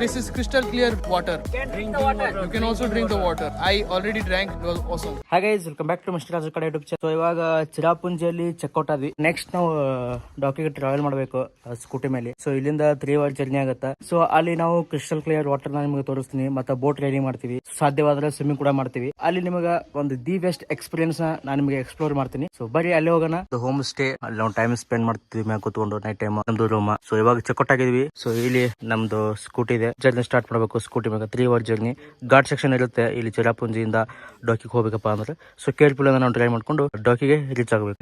This is crystal clear water. You can also drink the water. I already drank. It was awesome. Hi guys, welcome back to Mr. Raju Kade YouTube channel. So ಇವಾಗ ಚಿರಾಪುಂಜಿಯಲ್ಲಿ checkout ಆದ್ವಿ. Next ನಾವು ಡಾಕಿಗೆ travel ಮಾಡಬೇಕು scooty ಮೇಲೆ. So ಇಲ್ಲಿಂದ 3 hour journey ಆಗುತ್ತೆ. So ಅಲ್ಲಿ ನಾವು crystal clear water ನಿಮಗೆ ತೋರಿಸ್ತೀನಿ, ಮತ್ತೆ ಬೋಟ್ ರೈಡಿಂಗ್ ಮಾಡ್ತೀವಿ, ಸಾಧ್ಯವಾದ್ರೆ ಸ್ವಿಮ್ಮಿಂಗ್ ಕೂಡ ಮಾಡ್ತೀವಿ. ಅಲ್ಲಿ ನಿಮಗೆ ಒಂದು ದಿ ಬೆಸ್ಟ್ ಎಕ್ಸ್ಪೀರಿಯನ್ಸ್ ನಾನು ನಿಮಗೆ ಎಕ್ಸ್ಪ್ಲೋರ್ ಮಾಡ್ತೀನಿ. ಸೊ ಬರೀ ಅಲ್ಲಿ ಹೋಗೋಣ. ಹೋಮ್ ಸ್ಟೇ ಅಲ್ಲಿ ನಾವು ಟೈಮ್ ಸ್ಪೆಂಡ್ ಮಾಡ್ತೀವಿ ಮ್ಯಾಗ ಕೂತ್ಕೊಂಡು ನೈಟ್ ಟೈಮ್ ನಮ್ದು ರೂಮ್. ಸೊ ಇವಾಗ ಚೆಕ್ಔಟ್ ಆಗಿದ್ವಿ. ಸೊ ಇಲ್ಲಿ ನಮ್ದು ಸ್ಕೂಟಿ ಇದೆ, ಜರ್ನಿ ಸ್ಟಾರ್ಟ್ ಮಾಡಬೇಕು. ಸ್ಕೂಟಿ ಮ್ಯಾಗ 3 ಅವರ್ ಜರ್ನಿ. ಘಾಟ್ ಸೆಕ್ಷನ್ ಇರುತ್ತೆ ಇಲ್ಲಿ ಚಿರಾಪುಂಜಿಯಿಂದ ಡಾಕಿಗೆ ಹೋಗ್ಬೇಕಪ್ಪ ಅಂದ್ರೆ. ಸೊ ಕೇರ್ಫುಲ್ ಅಂತ ನಾವು ಡ್ರೈವ್ ಮಾಡ್ಕೊಂಡು ಡಾಕಿಗೆ ರೀಚ್ ಆಗಬೇಕು.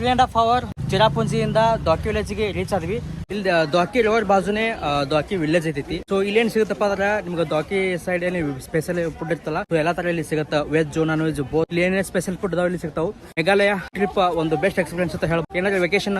3.5 hour ಚಿರಾಪುಂಜಿಯಿಂದ ದಾಕಿ ವಿಲೇಜ್ಗೆ ರೀಚ್ ಆದ್ವಿ. ಇಲ್ಲಿ ದಾಕಿ ರೋಡ್ ಬಾಜುನೇ ದಾಕಿ ವಿಲೇಜ್ ಐತಿ. ಸೊ ಇಲ್ಲಿ ಏನ್ ಸಿಗುತ್ತಪ್ಪ ಅಂದ್ರೆ ನಿಮ್ಗೆ ದಾಕಿ ಸೈಡ್ ಏನ್ ಸ್ಪೆಷಲ್ ಫುಡ್ ಇರ್ತಲ್ಲ, ಸೊ ಎಲ್ಲಾ ತರ ಇಲ್ಲಿ ಸಿಗುತ್ತೆ. Veg non veg both. ಇಲ್ಲಿ ಏನೇ ಸ್ಪೆಷಲ್ ಫುಡ್ ಅದಾವ ಇಲ್ಲಿ ಸಿಗ್ತಾವ. ಮೇಘಾಲಯ ಟ್ರಿಪ್ ಒಂದು ಬೆಸ್ಟ್ ಎಕ್ಸ್ಪೀರಿಯನ್ಸ್ ಅಂತ ಹೇಳ್ಬೋದು. ಏನಾದ್ರು ವೆಕೇಶನ್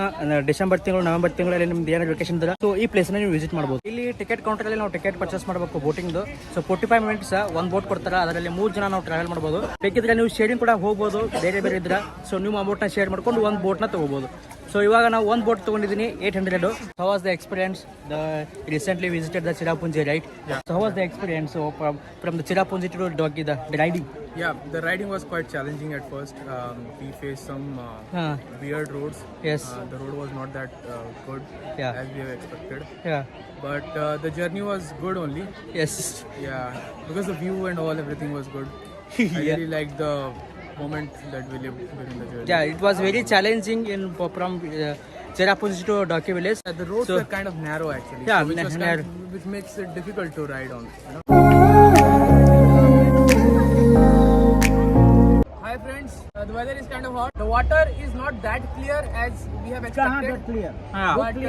ಡಿಸೆಂಬರ್ ತಿಂಗಳು ನವೆಂಬರ್ ತಿಂಗಳಲ್ಲಿ ನಿಮ್ದು ಏನಾದ್ರು ವೆಕೇಶನ್ ಇದ್ರೆ ಸೊ ಈ ಪ್ಲೇಸ್ ನೀವು ವಿಸಿಟ್ ಮಾಡಬಹುದು. ಇಲ್ಲಿ ಟಿಕೆಟ್ ಕೌಂಟರ್ ಅಲ್ಲಿ ನಾವು ಟಿಕೆಟ್ ಪರ್ಚೇಸ್ ಮಾಡಬೇಕು ಬೋಟಿಂಗ್. ಸೊ 45 ಮಿನಿಟ್ಸ್ ಒಂದ್ ಬೋಟ್ ಕೊಡ್ತಾರೆ. ಅದರಲ್ಲಿ 3 ಜನ ನಾವು ಟ್ರಾವೆಲ್ ಮಾಡಬಹುದು. ಬೇಕಿದ್ರೆ ನೀವು ಶೇರಿಂಗ್ ಕೂಡ ಹೋಗಬಹುದು, ಬೇರೆ ಬೇರೆ ಇದ್ರ. ಸೊ ನೀವು ಆ ಬೋಟ್ ನ ಶೇರ್ ಮಾಡ್ಕೊಂಡು ಒಂದ್ ಬೋಟ್ ನ ತಗೋಬಹುದು. ಸೊ ಇವಾಗ ನಾವು ಒಂದು ಬೋಟ್ ತಗೊಂಡಿದ್ದೀನಿ 800. How was the experience? Recently visited the Cherrapunji, right? Yeah. So how was the experience from the Cherrapunji to Doki, the riding? Yeah, the riding was quite challenging at first. We faced some weird roads. Yes. The road was not that good as we have expected. Yeah. But the journey was good only. Yes. Yeah, because the view and all, everything was good. I really liked the moment that we lived during the journey. Yeah, it was very challenging from Cherrapunji to Doki village. The roads were kind of narrow actually. Yeah, so which makes it difficult to ride on. You know? Hi friends, the weather is kind of hot. The water is not that clear as we have expected. Clear. But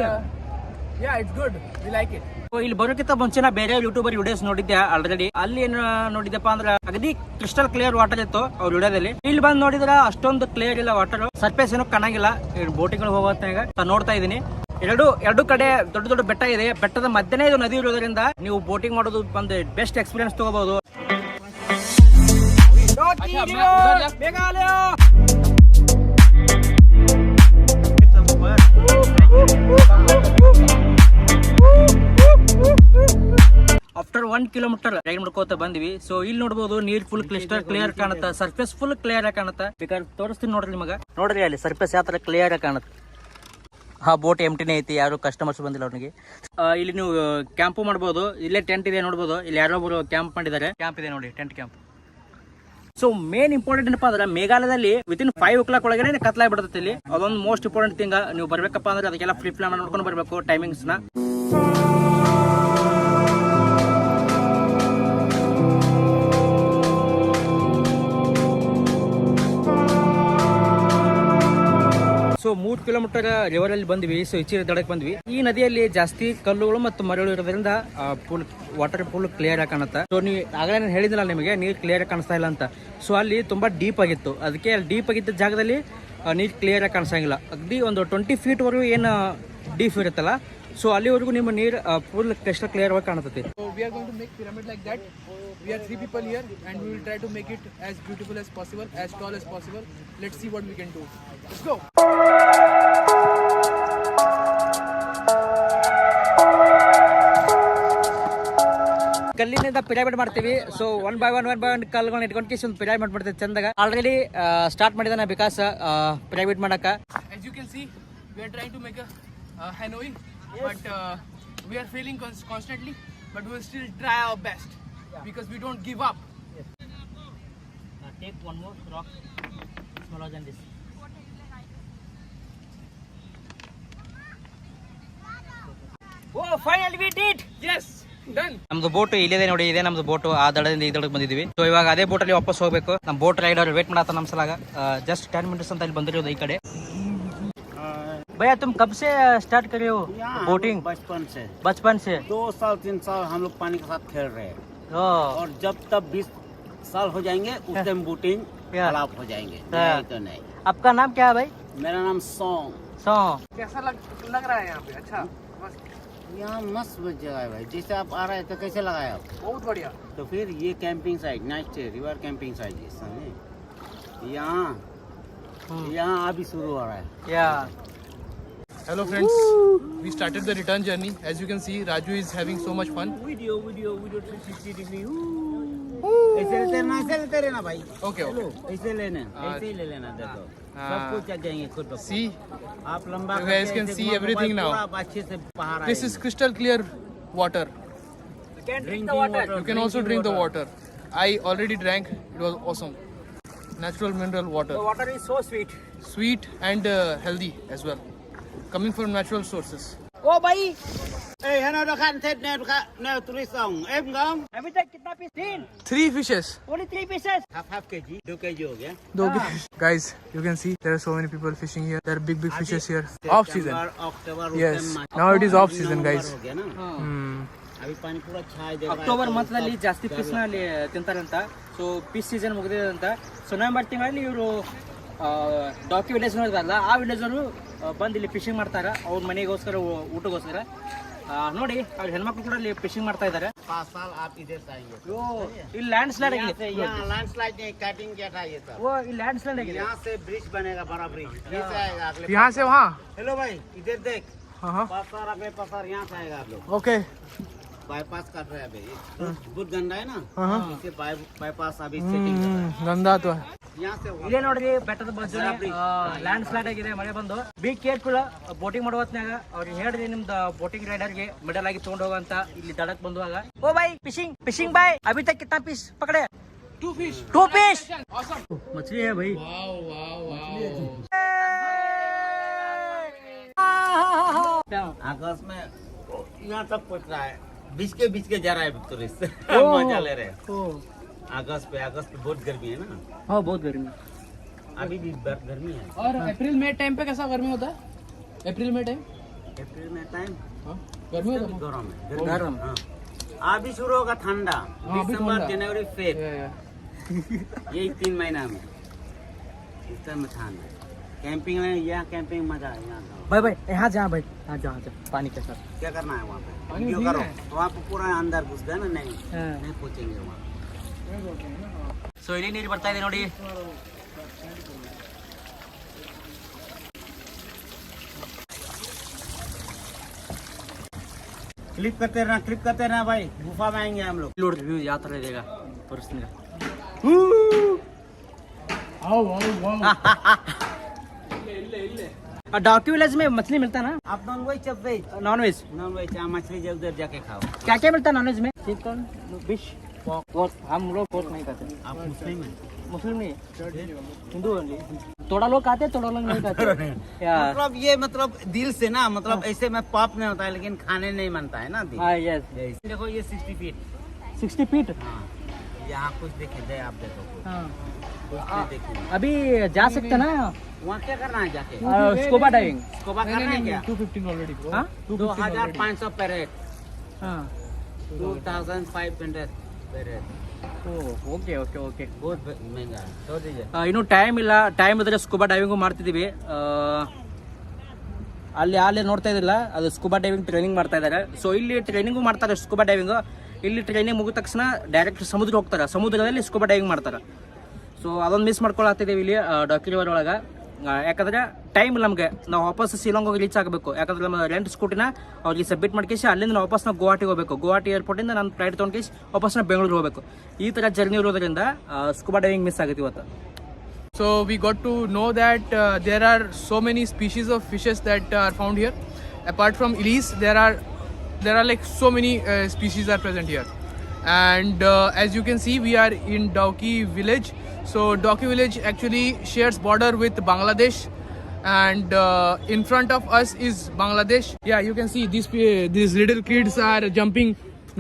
yeah, it's good. We like it. ಇಲ್ಲಿ ಬರೋಕ್ಕಿಂತ ಮುಂಚೆ ನಾ ಬೇರೆ YouTuber videos ನೋಡಿದ್ದೆ already. ಅಲ್ಲಿ ಏನ್ ನೋಡಿದಪ್ಪ ಅಂದ್ರೆ ಅಗದಿ ಕ್ರಿಸ್ಟಲ್ ಕ್ಲಿಯರ್ ವಾಟರ್ ಇತ್ತು ಅವ್ರ ವಿಡಿಯೋದಲ್ಲಿ. ಇಲ್ಲಿ ಬಂದ್ ನೋಡಿದ್ರೆ ಅಷ್ಟೊಂದು ಕ್ಲಿಯರ್ ಇಲ್ಲ ವಾಟರ್. ಸರ್ಫೇಸ್ ಏನೋ ಕಾಣಂಗಿಲ್ಲ. ಬೋಟಿಂಗ್ ಹೋಗೋತ್ನಾಗ ನೋಡ್ತಾ ಇದೀನಿ. ಎರಡು ಕಡೆ ದೊಡ್ಡ ದೊಡ್ಡ ಬೆಟ್ಟ ಇದೆ. ಬೆಟ್ಟದ ಮಧ್ಯನೇ ಇದು ನದಿ ಇರೋದ್ರಿಂದ ನೀವು ಬೋಟಿಂಗ್ ಮಾಡೋದು ಒಂದು ಬೆಸ್ಟ್ ಎಕ್ಸ್ಪೀರಿಯನ್ಸ್ ತಗೋಬಹುದು. ಆಫ್ಟರ್ 1 ಕಿಲೋಮೀಟರ್ ರೈಡ್ ಮಾಡ್ಕೋತ ಬಂದ್ವಿ. ಸೊ ಇಲ್ಲಿ ನೋಡಬಹುದು ನೀರ್ ಫುಲ್ ಕ್ಲಿಸ್ಟರ್ ಕ್ಲಿಯರ್ ಕಾಣುತ್ತೆ. ಸರ್ಫೇಸ್ ಫುಲ್ ಕ್ಲಿಯರ್ ಆಗಿ ಕಾಣುತ್ತೆ. ಬೇಕಾದ್ರೆ ತೋರಿಸ್ತೀನಿ ನೋಡ್ರಿ ನಿಮಗ. ನೋಡ್ರಿ ಅಲ್ಲಿ ಸರ್ಫೇಸ್ ಯಾವ ತರ ಕ್ಲಿಯರ್ ಆಗಿ ಕಾಣುತ್ತೆ. ಬೋಟ್ ಎಂಟಿನೇ ಐತಿ, ಯಾರು ಕಸ್ಟಮರ್ಸ್ ಬಂದಿಲ್ಲ ಅವ್ರಿಗೆ. ಇಲ್ಲಿ ನೀವು ಕ್ಯಾಂಪು ಮಾಡ್ಬೋದು. ಇಲ್ಲೇ ಟೆಂಟ್ ಇದೆ ನೋಡ್ಬೋದು. ಇಲ್ಲಿ ಯಾರೊಬ್ರು ಕ್ಯಾಂಪ್ ಮಾಡಿದ್ದಾರೆ. ಕ್ಯಾಂಪ್ ಇದೆ ನೋಡಿ, tent camp. So main important ಏನಪ್ಪಾ ಅಂದ್ರೆ ಮೇಘಾಲಯದಲ್ಲಿ ವಿತಿನ್ 5 o'clock ಒಳಗಡೆ ಕತ್ಲಾಗಿ ಬಿಡ್ತೈತಿ. ಇಲ್ಲಿ ಅದೊಂದು ಮೋಸ್ಟ್ ಇಂಪಾರ್ಟೆಂಟ್ ಥಿಂಗ್. ನೀವು ಬರ್ಬೇಕಪ್ಪ ಅಂದ್ರೆ ಅದಕ್ಕೆಲ್ಲ ಫ್ರೀ ಪ್ಲಾನ್ ನೋಡ್ಕೊಂಡು ಬರ್ಬೇಕು ಟೈಮಿಂಗ್ಸ್ ನ. ಸೊ 3 ಕಿಲೋಮೀಟರ್ ರಿವರ್ ಅಲ್ಲಿ ಬಂದ್ವಿ. ಸೊ ಇಚ್ಚಿರ ದಡಕ್ಕೆ ಬಂದ್ವಿ. ಈ ನದಿಯಲ್ಲಿ ಜಾಸ್ತಿ ಕಲ್ಲುಗಳು ಮತ್ತು ಮರಳು ಇರೋದ್ರಿಂದ ಫುಲ್ ವಾಟರ್ ಫುಲ್ ಕ್ಲಿಯರ್ ಆಗಿ ಕಾಣುತ್ತೆ. ಸೊ ನೀವು ಆಗಲೇ ನಾನು ಹೇಳಿದ್ನಲ್ಲ ನಿಮಗೆ ನೀರು ಕ್ಲಿಯರ್ ಆಗಿ ಕಾಣಿಸ್ತಾ ಇಲ್ಲ ಅಂತ. ಸೊ ಅಲ್ಲಿ ತುಂಬಾ ಡೀಪ್ ಆಗಿತ್ತು. ಅದಕ್ಕೆ ಅಲ್ಲಿ ಡೀಪ್ ಆಗಿದ್ದ ಜಾಗದಲ್ಲಿ ನೀರು ಕ್ಲಿಯರ್ ಆಗಿ ಕಾಣಿಸಂಗಿಲ್ಲ. ಅಗದಿ ಒಂದು 20 feet ವರೆಗೂ ಏನು ಡೀಪ್ ಇರುತ್ತಲ್ಲ, ಸೊ ಅಲ್ಲಿವರೆಗೂ ನಿಮ್ಮ ನೀರು ಫುಲ್ ಕ್ರಿಸ್ಟಲ್ ಕ್ಲಿಯರ್ ಆಗಿ ಕಾಣುತ್ತೆ. So we are going to make pyramid like that. We are 3 people here and we will try to make it as beautiful as possible, as tall as possible. Let's see what we can do. Let's go. ಕಲ್ಲಿನಿಂದ pyramid ಮಾಡ್ತೀವಿ. So one by one ಕಲ್ಲುಗಳನ್ನ ಇಟ್ಕೊಂಡು kiss ಒಂದು pyramid ಮಾಡ್ತೀವಿ ಚಂದಾಗ. Already start ಮಾಡಿದಾನೆ Vikas pyramid ಮಾಡಕ. As you can see, we are trying to make a Hanoi, but we are failing constantly, but we will still try our best because we don't give up. Take one more rock smaller than this. Oh, finally we did. Yes, done. ನಮ್ದು boat ಇಲ್ಲಿದೆ ನೋಡಿ. ಇದೆ ನಮ್ದು boat. ಆ ದಡದಿಂದ ಈ ದಡಕ್ಕೆ ಬಂದಿದ್ವಿ. So ಇವಾಗ ಅದೇ ಬೋಟ್ ಅಲ್ಲಿ ವಾಪಸ್ ಹೋಗ್ಬೇಕು. ನಮ್ಮ ಬೋಟ್ ರೈಡರ್ ವೇಟ್ ಮಾಡತ್ತ ನಮ್ಮ ಸಲಾಗ. ಜಸ್ಟ್ 10 minutes ಅಂತ ಇಲ್ಲಿ ಬಂದಿರೋದು ಈ ಕಡೆ. भैया तुम कब से स्टार्ट करे हो बोटिंग? बचपन से 2 साल 3 साल हम लोग पानी के साथ खेल रहे हैं. और जब तब 20 साल हो जाएंगे उस टाइम बोटिंग तालाब हो जाएंगे. नहीं तो नहीं. आपका नाम क्या है भाई? मेरा नाम सॉन्ग. सॉन्ग. कैसा लग रहा है यहाँ पे? अच्छा, यहाँ मस्त जगह है भाई, जैसे आप आ रहे हैं तो कैसे लगाए आप? बहुत बढ़िया. तो फिर ये camping site, night river camping site है सामने. यहाँ अभी शुरू हो रहा है. Yeah. Hello friends, we started the return journey. As you can see, Raju is having so much fun. Video 360 degree. ऐसे लेते रहना भाई. Okay, okay. ऐसे लेना, ऐसे ही ले लेना. देखो सब कुछ आ जाएंगे खुद ब खुद. See, आप लंबा you guys can see everything now. अच्छे से बाहर this is crystal clear water. You can drink the Drinking water. water. You can also drink the water. I already drank. It was awesome. Natural mineral water. The water is so sweet. Sweet and healthy as well. Coming from natural sources. Oh भाई, Hey, hello, no tourist song. Em अभी तक कितना piece? 3. 3 fishes. Only 3 pieces. half kg, 2 kg हो गया. Guys, you can see there are so many people fishing here. There are big fishes here. Off season. October. Yes. Now it is off season, guys. हो गया ना. अभी पानी पूरा छाई दे रहा है. ಅಕ್ಟೋಬರ್ ಮಂತ್ನಲ್ಲಿ ಜಾಸ್ತಿ ಫಿಶ್ನ ಅಲ್ಲಿ ತಿಂತಾರಂತ. ಸೊ ಫಿಶ್ ಸೀಸನ್ ಮುಗಿದಿದೆ ಅಂತ. ಸೊ ನವೆಂಬರ್ ತಿಂಗಳಲ್ಲಿ ಇವರು ಡಾಕಿ ವಿಲೇಜ್ ನೋಡಿದಾರಲ್ಲ, ಆ ವಿಲೇಜ್ ಅವರು ಬಂದು ಇಲ್ಲಿ ಫಿಶಿಂಗ್ ಮಾಡ್ತಾರ. ಅವ್ರ ಮನೆಗೋಸ್ಕರ, ಊಟಗೋಸ್ಕರ. ನೋಡಿ ಅವ್ರ ಹೆಣ್ಮಕ್ಳು ಕೂಡ ಇಲ್ಲಿ ಫಿಶಿಂಗ್ ಮಾಡ್ತಾ ಇದ್ದಾರೆ. 5 साल आप इधर से आएंगे. ಇಲ್ಲಿ ಲ್ಯಾಂಡ್ ಸ್ಲೈಡ್ ಆಗಿದೆ. यहाँ लैंडस्लाइड नहीं, कटिंग क्या था ये सब. ಓ ಇಲ್ಲಿ ಲ್ಯಾಂಡ್ स्लाइड ಆಗಿದೆ. यहाँ से ब्रिज बनेगा, बड़ा ब्रिज. ये से आएगा अगले. यहाँ से वहाँ. हेलो भाई, इधर देख. हाँ. पसार अगले पसार यहाँ से आएगा आप लोग. Okay. बाईपास कर रहे हैं अभी. बहुत गंदा है ना. हाँ. इसे बाईपास अभी सेटिंग कर रहा है. गंदा तो है. यहाँ से ಇಲ್ಲೇ ನೋಡ್ರಿ ಬೆಟ್ಟದ ಬಾಜು ಲ್ಯಾಂಡ್ ಸ್ಲೈಡ್ ಆಗಿದೆ, ಮಳೆ ಬಂದು. ಬಿ ಕೇರ್ಫುಲ್ ಬೋಟಿಂಗ್ ಮಾಡೋ ಹೊತ್ನ್ಯಾಗ ಅವ್ರಿಗೆ ಹೇಳ್ರಿ ನಿಮ್ದು ಬೋಟಿಂಗ್ ರೈಡರ್ಗೆ ಮಿಡಲ್ ಆಗಿ ತಗೊಂಡ್ ಹೋಗಂತ. ಇಲ್ಲಿ ದಡಕ್ ಬಂದುವಾಗ ಓ ಬಾಯ್ ಫಿಶಿಂಗ್ ಬಾಯ್ ಅಭಿ ತಕ್ ಕಿतना पीस पकड़े? 2 fish. 2 पीस. Awesome. मछली है भाई. आकाश में यहाँ तक पहुँच रहा है. बीच के जा रहा है टूरिस्ट. मजा ले रहे हैं. अगस्त पे बहुत गर्मी है ना. हाँ बहुत गर्मी. अभी भी गर्मी है. और अप्रैल मई टाइम पे कैसा गर्मी होता है? अप्रैल मई टाइम अप्रैल में टाइम गर्मी होता है. गरम है. गरम. हाँ. अभी शुरू होगा ठंडा. अभी दिसंबर, ठंडा. जनवरी, फेब, Yeah. यही 3 महीना में इस टाइम में ठंड है. कैंपिंग में यहाँ कैंपिंग मजा है. यहाँ जाओ. भाई यहाँ जा भाई, यहाँ जा पानी के साथ. क्या करना है वहाँ पे? पानी वीडियो में करो. भीगना है. तो आप पूरा अंदर घुस गए ना. नहीं हाँ. नहीं पहुँचेंगे वहाँ. ಸೊ ಇಲ್ಲಿ ನೀರು ಬರ್ತಾ ಇದೆ ನೋಡಿ. क्लिप करते रहना भाई. गुफा में आएंगे हम लोग. ನೋಡ್ರಿ ವ್ಯೂ ಯಾವ ತರ ಇದೆ ಈಗ ತೋರಿಸ್ತೀನಿ. डॉक्यू विलेज में मछली मिलता है ना? आप नॉन वेज सब veg. Non veg non veg मछली जो उधर जाके खाओ. क्या क्या मिलता है नॉन वेज में? Chicken, fish, pork. हम लोग पोर्क नहीं खाते. आप मुस्लिम हैं. मुस्लिम नहीं, हिंदू ओनली. थोड़ा लोग खाते, थोड़ा लोग नहीं खाते. या मतलब दिल से ना, मतलब ऐसे में पाप नहीं होता है, लेकिन खाने नहीं मनता है ना दिल. हाँ यस. देखो ये 60 फीट. 60 फीट. हाँ. यहाँ कुछ देखे दे आप देखो. हाँ. कुछ नहीं देखे. अभी जा सकते ना वहाँ क्या करना है जाके? Scuba diving? स्कूबा करना है क्या? 215 already bro. हाँ? 2500 per head. हाँ. 2500 per head. Okay okay okay. बहुत महंगा है. छोड़ दीजिए. ಇನ್ನು ಟೈಮ್ ಇಲ್ಲ. ಟೈಮ್ ಇದ್ರೆ ಸ್ಕೂಬಾ ಡೈವಿಂಗು ಮಾಡ್ತಿದ್ದೀವಿ. ಅಲ್ಲಿ ನೋಡ್ತಾ ಇದ್ದಿಲ್ಲ, ಅದು ಸ್ಕೂಬಾ ಡೈವಿಂಗ್ ಟ್ರೈನಿಂಗ್ ಮಾಡ್ತಾ ಇದ್ದಾರೆ. ಸೊ ಇಲ್ಲಿ ಟ್ರೈನಿಂಗು ಮಾಡ್ತಾರೆ ಸ್ಕೂಬಾ ಡೈವಿಂಗು. ಇಲ್ಲಿ ಟ್ರೈನಿಂಗ್ ಮುಗಿದ ತಕ್ಷಣ ಡೈರೆಕ್ಟ್ ಸಮುದ್ರ ಹೋಗ್ತಾರೆ, ಸಮುದ್ರದಲ್ಲಿ ಸ್ಕೂಬಾ ಡೈವಿಂಗ್ ಮಾಡ್ತಾರೆ. ಸೊ ಅದೊಂದು ಮಿಸ್ ಮಾಡ್ಕೊಳತ್ತಿದ್ದೀವಿ ಇಲ್ಲಿ ಡಾಕಿ ರಿವರ್ ಒಳಗೆ. ಯಾಕಂದ್ರೆ ಟೈಮ್ ಇಲ್ಲ ನಮಗೆ. ನಾವು ವಾಪಸ್ ಶಿಲಾಂಗ್ ಹೋಗಿ ರೀಚ್ ಆಗಬೇಕು. ಯಾಕಂದ್ರೆ ನಮ್ಮ ರೆಂಟ್ ಸ್ಕೂಟಿನ ಅವ್ರಿಗೆ ಸಬ್ಮಿಟ್ ಮಾಡ್ಕೇಸಿ ಅಲ್ಲಿಂದ ನಾವು ವಾಪಸ್ ನಾವು ಗುವಾಹಟಿಗೆ ಹೋಗಬೇಕು. ಗುವಾಹಟಿ ಏರ್ಪೋರ್ಟಿಂದ ನಾನು ಫ್ಲೈಟ್ ತೊಗೊಂಡು ವಾಪಸ್ ನಾವು ಬೆಂಗಳೂರು ಹೋಗಬೇಕು. ಈ ಥರ ಜರ್ನಿ ಇರೋದ್ರಿಂದ ಸ್ಕೂಬಾ ಡೈವಿಂಗ್ ಮಿಸ್ ಆಗುತ್ತೆ ಇವತ್ತು. So we got to know that there are so many species of fishes that are found here. Apart from Elise, there are like so many species are present here. And as you can see, we are in Dauki village. So Dauki village actually shares border with Bangladesh, and in front of us is Bangladesh. Yeah, you can see these little kids are jumping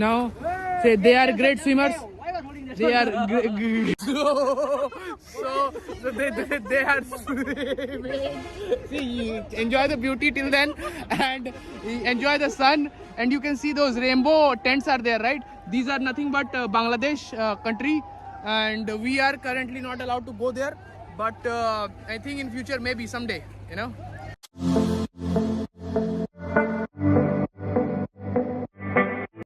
now. Say they are great swimmers. They are so they are swimming. See, enjoy the beauty till then and enjoy the sun. And you can see those rainbow tents are there, right? These are nothing but Bangladesh country, and we are currently not allowed to go there, but I think in future maybe someday, you know.